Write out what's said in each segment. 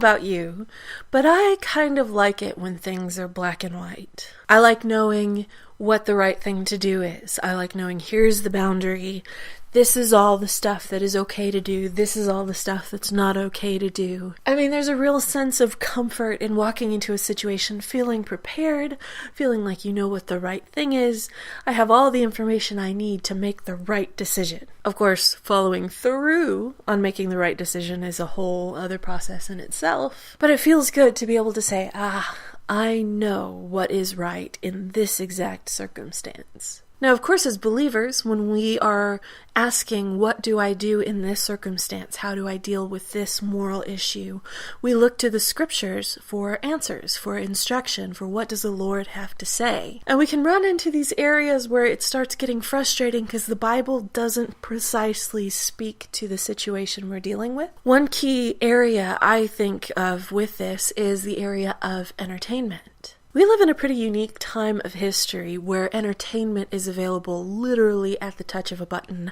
about you, but I kind of like it when things are black and white. I like knowing what the right thing to do is. I like knowing here's the boundary. This is all the stuff that is okay to do. This is all the stuff that's not okay to do. I mean, there's a real sense of comfort in walking into a situation feeling prepared, feeling like you know what the right thing is. I have all the information I need to make the right decision. Of course, following through on making the right decision is a whole other process in itself. But it feels good to be able to say, I know what is right in this exact circumstance. Now, of course, as believers, when we are asking, what do I do in this circumstance? How do I deal with this moral issue? We look to the scriptures for answers, for instruction, for what does the Lord have to say? And we can run into these areas where it starts getting frustrating because the Bible doesn't precisely speak to the situation we're dealing with. One key area I think of with this is the area of entertainment. We live in a pretty unique time of history where entertainment is available literally at the touch of a button.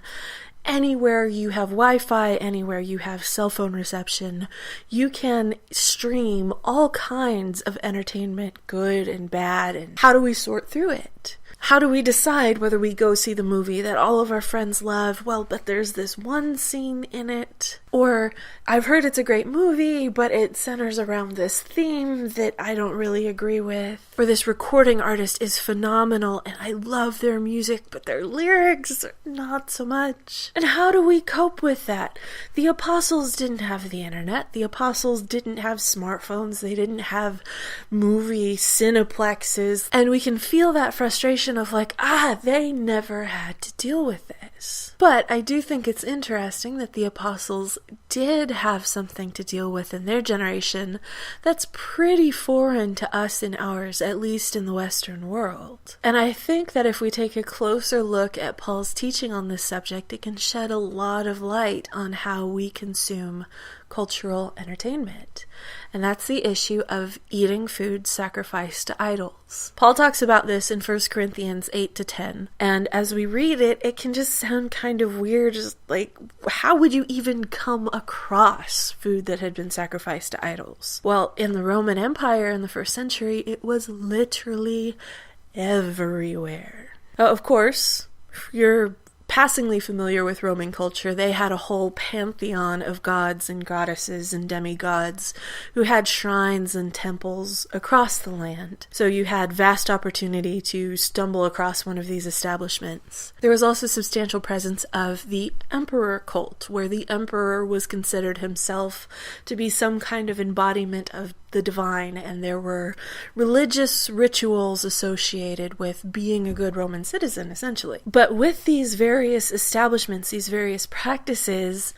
Anywhere you have Wi-Fi, anywhere you have cell phone reception, you can stream all kinds of entertainment, good and bad, and how do we sort through it? How do we decide whether we go see the movie that all of our friends love? Well, but there's this one scene in it. Or, I've heard it's a great movie, but it centers around this theme that I don't really agree with. Or this recording artist is phenomenal and I love their music, but their lyrics are not so much. And how do we cope with that? The apostles didn't have the internet. The apostles didn't have smartphones. They didn't have movie cineplexes. And we can feel that frustration of like, they never had to deal with this. But I do think it's interesting that the apostles did have something to deal with in their generation that's pretty foreign to us in ours, at least in the Western world. And I think that if we take a closer look at Paul's teaching on this subject, it can shed a lot of light on how we consume cultural entertainment. And that's the issue of eating food sacrificed to idols. Paul talks about this in 1 Corinthians 8-10. And as we read it, it can just sound kind of weird. Just like, how would you even come across food that had been sacrificed to idols? Well, in the Roman Empire in the first century, it was literally everywhere. Of course, you're passingly familiar with Roman culture. They had a whole pantheon of gods and goddesses and demigods who had shrines and temples across the land. So you had vast opportunity to stumble across one of these establishments. There was also substantial presence of the emperor cult, where the emperor was considered himself to be some kind of embodiment of the divine, and there were religious rituals associated with being a good Roman citizen, essentially. But with these various establishments, these various practices,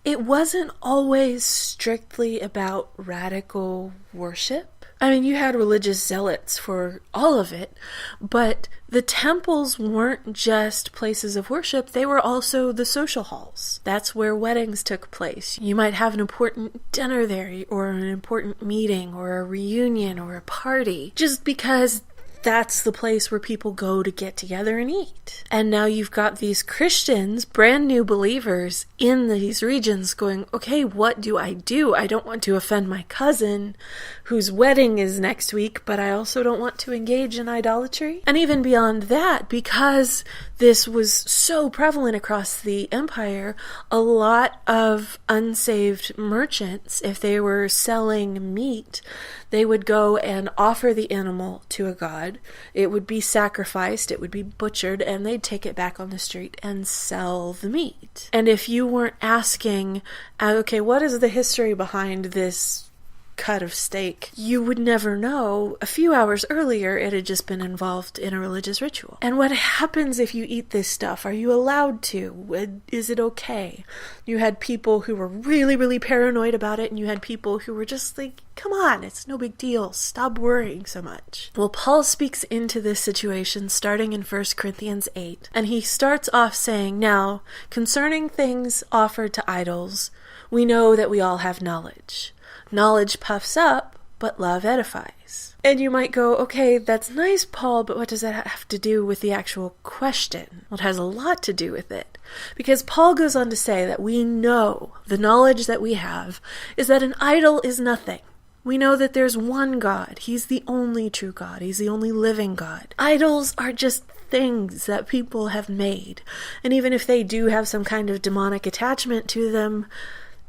it wasn't always strictly about radical worship. I mean, you had religious zealots for all of it, but the temples weren't just places of worship, they were also the social halls. That's where weddings took place. You might have an important dinner there, or an important meeting, or a reunion, or a party, just because that's the place where people go to get together and eat. And now you've got these Christians, brand new believers in these regions going, okay, what do? I don't want to offend my cousin whose wedding is next week, but I also don't want to engage in idolatry. And even beyond that, because this was so prevalent across the empire, a lot of unsaved merchants, if they were selling meat, they would go and offer the animal to a god. It would be sacrificed, it would be butchered, and they'd take it back on the street and sell the meat. And if you weren't asking, okay, what is the history behind this cut of steak, you would never know. A few hours earlier, it had just been involved in a religious ritual. And what happens if you eat this stuff? Are you allowed to? Is it okay? You had people who were really, really paranoid about it, and you had people who were just like, come on, it's no big deal. Stop worrying so much. Well, Paul speaks into this situation starting in 1 Corinthians 8, and he starts off saying, now, concerning things offered to idols, we know that we all have knowledge. Knowledge puffs up, but love edifies. things. And you might go, okay, that's nice, Paul, but what does that have to do with the actual question? Well, it has a lot to do with it. Because Paul goes on to say that we know, the knowledge that we have, is that an idol is nothing. We know that there's one God. He's the only true God. He's the only living God. Idols are just things that people have made. And even if they do have some kind of demonic attachment to them,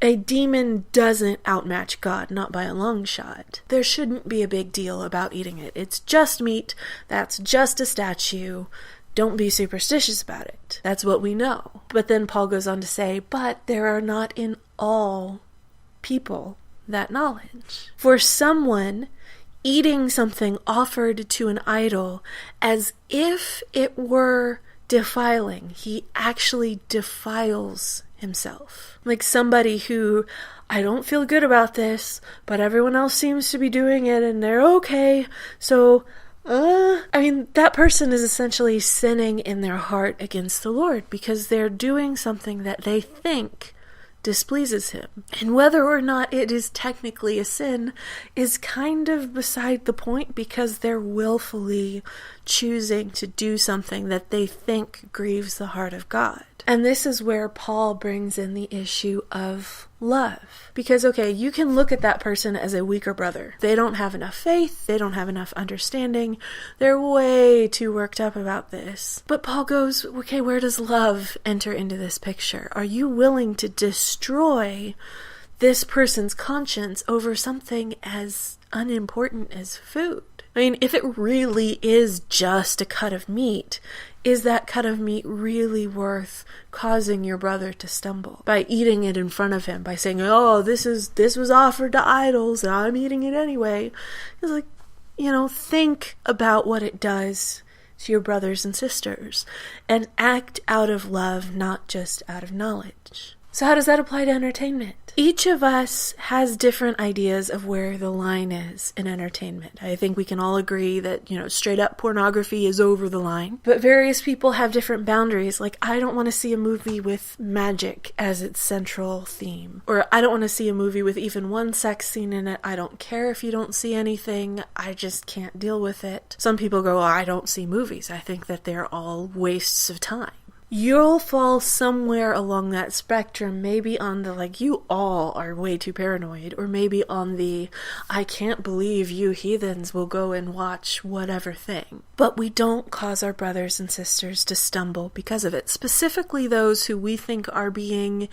a demon doesn't outmatch God, not by a long shot. There shouldn't be a big deal about eating it. It's just meat. That's just a statue. Don't be superstitious about it. That's what we know. But then Paul goes on to say, but there are not in all people that knowledge. For someone eating something offered to an idol as if it were defiling, he actually defiles himself. Like somebody who, I don't feel good about this, but everyone else seems to be doing it and they're okay, so that person is essentially sinning in their heart against the Lord because they're doing something that they think displeases him. And whether or not it is technically a sin is kind of beside the point because they're willfully choosing to do something that they think grieves the heart of God. And this is where Paul brings in the issue of love. Because, okay, you can look at that person as a weaker brother. They don't have enough faith. They don't have enough understanding. They're way too worked up about this. But Paul goes, okay, where does love enter into this picture? Are you willing to destroy this person's conscience over something as unimportant as food? I mean, if it really is just a cut of meat, is that cut of meat really worth causing your brother to stumble by eating it in front of him, by saying, oh, this was offered to idols and I'm eating it anyway? It's like, think about what it does to your brothers and sisters and act out of love, not just out of knowledge. So how does that apply to entertainment? Each of us has different ideas of where the line is in entertainment. I think we can all agree that, straight up pornography is over the line. But various people have different boundaries. Like, I don't want to see a movie with magic as its central theme. Or I don't want to see a movie with even one sex scene in it. I don't care if you don't see anything. I just can't deal with it. Some people go, I don't see movies. I think that they're all wastes of time. You'll fall somewhere along that spectrum, maybe on the, you all are way too paranoid, or maybe on the, I can't believe you heathens will go and watch whatever thing. But we don't cause our brothers and sisters to stumble because of it, specifically those who we think are being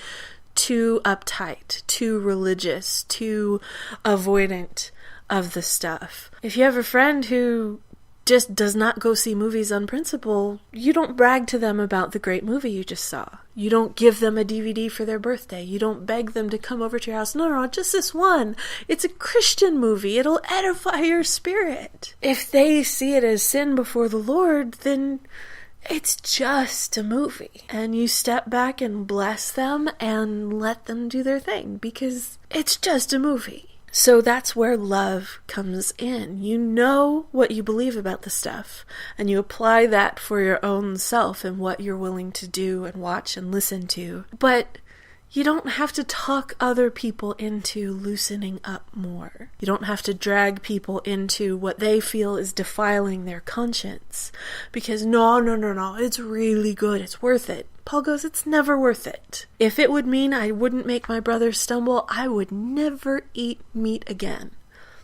too uptight, too religious, too avoidant of the stuff. If you have a friend who just does not go see movies on principle, you don't brag to them about the great movie you just saw. You don't give them a DVD for their birthday. You don't beg them to come over to your house. No, just this one. It's a Christian movie. It'll edify your spirit. If they see it as sin before the Lord, then it's just a movie. And you step back and bless them and let them do their thing because it's just a movie. So that's where love comes in. You know what you believe about the stuff, and you apply that for your own self and what you're willing to do and watch and listen to. But you don't have to talk other people into loosening up more. You don't have to drag people into what they feel is defiling their conscience. Because no, it's really good. It's worth it. Paul goes, it's never worth it. If it would mean I wouldn't make my brother stumble, I would never eat meat again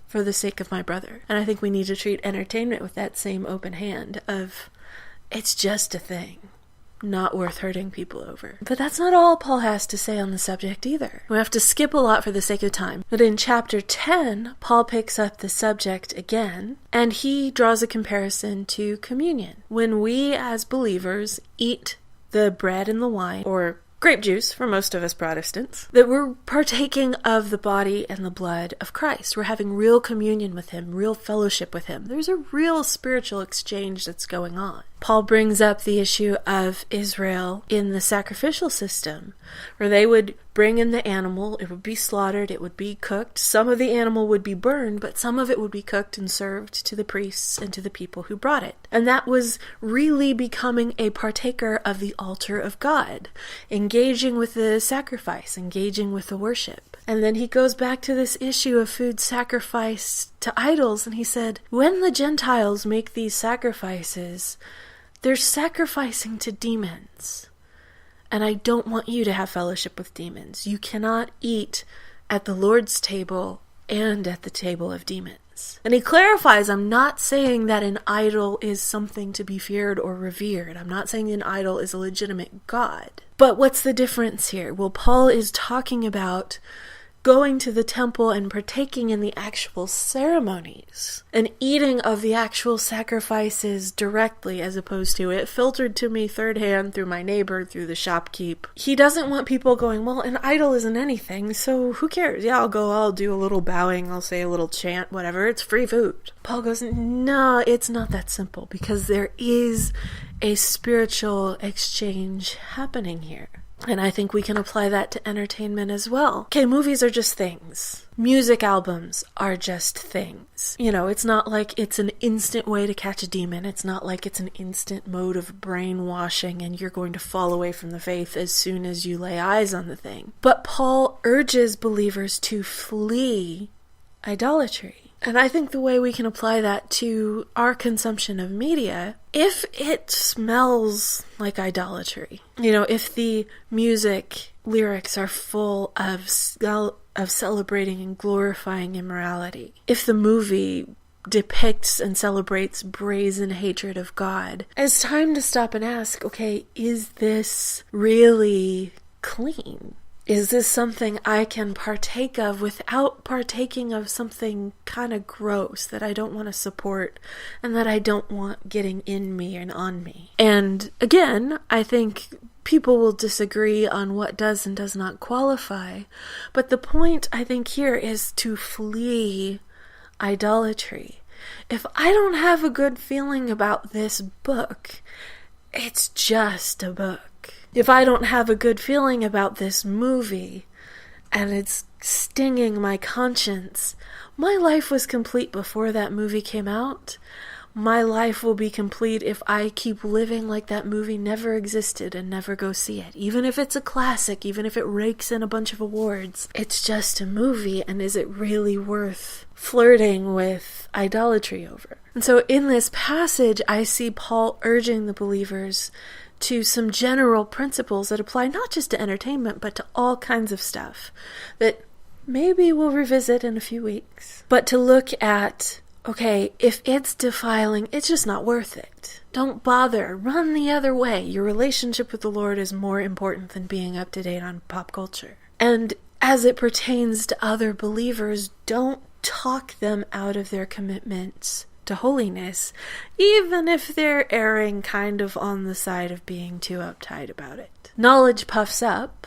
for the sake of my brother. And I think we need to treat entertainment with that same open hand of, it's just a thing. Not worth hurting people over. But that's not all Paul has to say on the subject either. We have to skip a lot for the sake of time. But in chapter 10, Paul picks up the subject again, and he draws a comparison to communion. When we as believers eat the bread and the wine, or grape juice for most of us Protestants, that we're partaking of the body and the blood of Christ. We're having real communion with him, real fellowship with him. There's a real spiritual exchange that's going on. Paul brings up the issue of Israel in the sacrificial system, where they would bring in the animal, it would be slaughtered, it would be cooked. Some of the animal would be burned, but some of it would be cooked and served to the priests and to the people who brought it. And that was really becoming a partaker of the altar of God, engaging with the sacrifice, engaging with the worship. And then he goes back to this issue of food sacrificed to idols, and he said, when the Gentiles make these sacrifices, they're sacrificing to demons. And I don't want you to have fellowship with demons. You cannot eat at the Lord's table and at the table of demons. And he clarifies, I'm not saying that an idol is something to be feared or revered. I'm not saying an idol is a legitimate god. But what's the difference here? Well, Paul is talking about going to the temple and partaking in the actual ceremonies and eating of the actual sacrifices directly, as opposed to it filtered to me third hand through my neighbor, through the shopkeep. He doesn't want people going, well, an idol isn't anything, so who cares? Yeah, I'll do a little bowing, I'll say a little chant, whatever, it's free food. Paul goes, no, it's not that simple, because there is a spiritual exchange happening here. And I think we can apply that to entertainment as well. Okay, movies are just things. Music albums are just things. You know, it's not like it's an instant way to catch a demon. It's not like it's an instant mode of brainwashing and you're going to fall away from the faith as soon as you lay eyes on the thing. But Paul urges believers to flee idolatry. And I think the way we can apply that to our consumption of media, if it smells like idolatry, you know, if the music lyrics are full of celebrating and glorifying immorality, if the movie depicts and celebrates brazen hatred of God, it's time to stop and ask, okay, is this really clean? Is this something I can partake of without partaking of something kind of gross that I don't want to support and that I don't want getting in me and on me? And again, I think people will disagree on what does and does not qualify. But the point, I think, here is to flee idolatry. If I don't have a good feeling about this book, it's just a book. If I don't have a good feeling about this movie and it's stinging my conscience, my life was complete before that movie came out. My life will be complete if I keep living like that movie never existed and never go see it. Even if it's a classic, even if it rakes in a bunch of awards, it's just a movie, and is it really worth flirting with idolatry over? And so in this passage, I see Paul urging the believers to some general principles that apply not just to entertainment, but to all kinds of stuff that maybe we'll revisit in a few weeks. But to look at, okay, if it's defiling, it's just not worth it. Don't bother. Run the other way. Your relationship with the Lord is more important than being up to date on pop culture. And as it pertains to other believers, don't talk them out of their commitments to holiness, even if they're erring kind of on the side of being too uptight about it. Knowledge puffs up,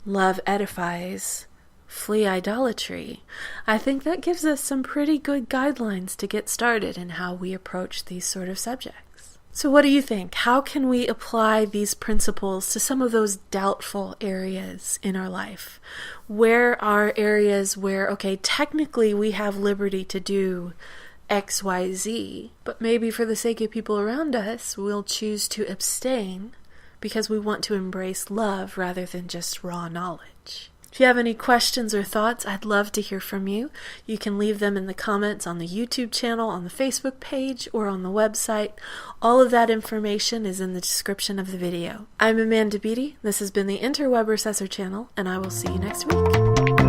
love edifies, flee idolatry. I think that gives us some pretty good guidelines to get started in how we approach these sort of subjects. So what do you think? How can we apply these principles to some of those doubtful areas in our life? Where are areas where, okay, technically we have liberty to do XYZ, but maybe for the sake of people around us, we'll choose to abstain because we want to embrace love rather than just raw knowledge. If you have any questions or thoughts, I'd love to hear from you. You can leave them in the comments on the YouTube channel, on the Facebook page, or on the website. All of that information is in the description of the video. I'm Amanda Beatty. This has been the Interwebercessor channel, and I will see you next week.